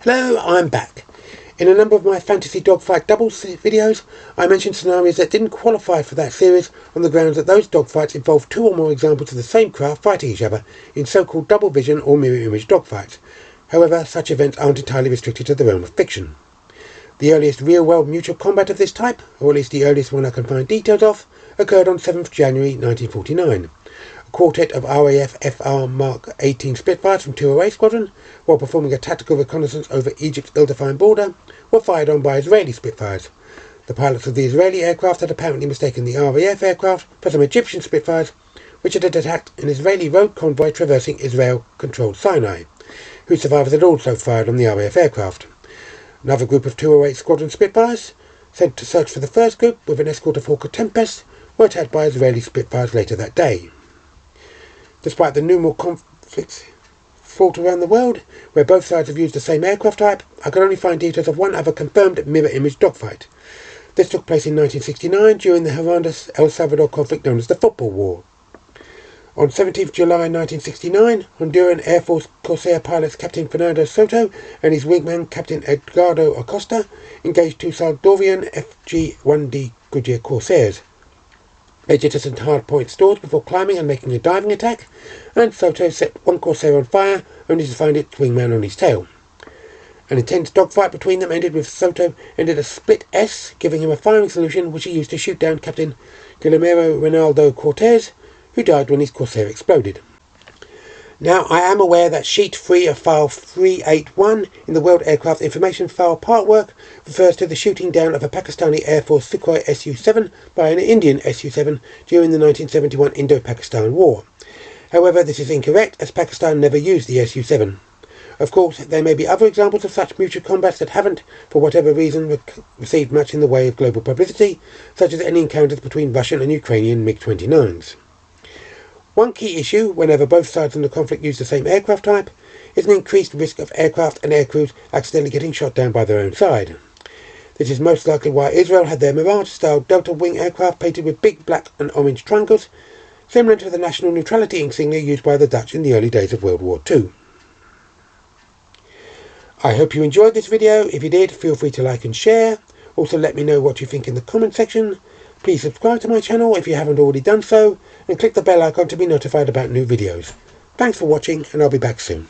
Hello, I'm back. In a number of my fantasy dogfight doubles videos, I mentioned scenarios that didn't qualify for that series on the grounds that those dogfights involved two or more examples of the same craft fighting each other in so-called double vision or mirror image dogfights. However, such events aren't entirely restricted to the realm of fiction. The earliest real-world mutual combat of this type, or at least the earliest one I can find details of, occurred on 7th January 1949. A quartet of RAF FR Mark 18 Spitfires from 208 Squadron, while performing a tactical reconnaissance over Egypt's ill-defined border, were fired on by Israeli Spitfires. The pilots of the Israeli aircraft had apparently mistaken the RAF aircraft for some Egyptian Spitfires, which had attacked an Israeli road convoy traversing Israel-controlled Sinai, whose survivors had also fired on the RAF aircraft. Another group of 208 Squadron Spitfires, sent to search for the first group with an escort of Hawker Tempests, were attacked by Israeli Spitfires later that day. Despite the numerous conflicts fought around the world, where both sides have used the same aircraft type, I could only find details of one other confirmed mirror image dogfight. This took place in 1969 during the Honduras-El Salvador conflict known as the Football War. On 17th July 1969, Honduran Air Force Corsair pilots Captain Fernando Soto and his wingman Captain Edgardo Acosta engaged two Salvadorian FG-1D Goodyear Corsairs. They jettisoned hard-point stores before climbing and making a diving attack, and Soto set one Corsair on fire, only to find its wingman on his tail. An intense dogfight between them ended with Soto ended a split S, giving him a firing solution which he used to shoot down Captain Guillermo Reynaldo Cortez, who died when his Corsair exploded. Now, I am aware that sheet 3 of file 381 in the World Aircraft Information file part work refers to the shooting down of a Pakistani Air Force Sukhoi Su-7 by an Indian Su-7 during the 1971 Indo-Pakistan War. However, this is incorrect, as Pakistan never used the Su-7. Of course, there may be other examples of such mutual combats that haven't, for whatever reason, received much in the way of global publicity, such as any encounters between Russian and Ukrainian MiG-29s. One key issue, whenever both sides in the conflict use the same aircraft type, is an increased risk of aircraft and aircrews accidentally getting shot down by their own side. This is most likely why Israel had their Mirage-style Delta Wing aircraft painted with big black and orange triangles, similar to the national neutrality insignia used by the Dutch in the early days of World War II. I hope you enjoyed this video. If you did, feel free to like and share. Also let me know what you think in the comment section. Please subscribe to my channel if you haven't already done so, and click the bell icon to be notified about new videos. Thanks for watching, and I'll be back soon.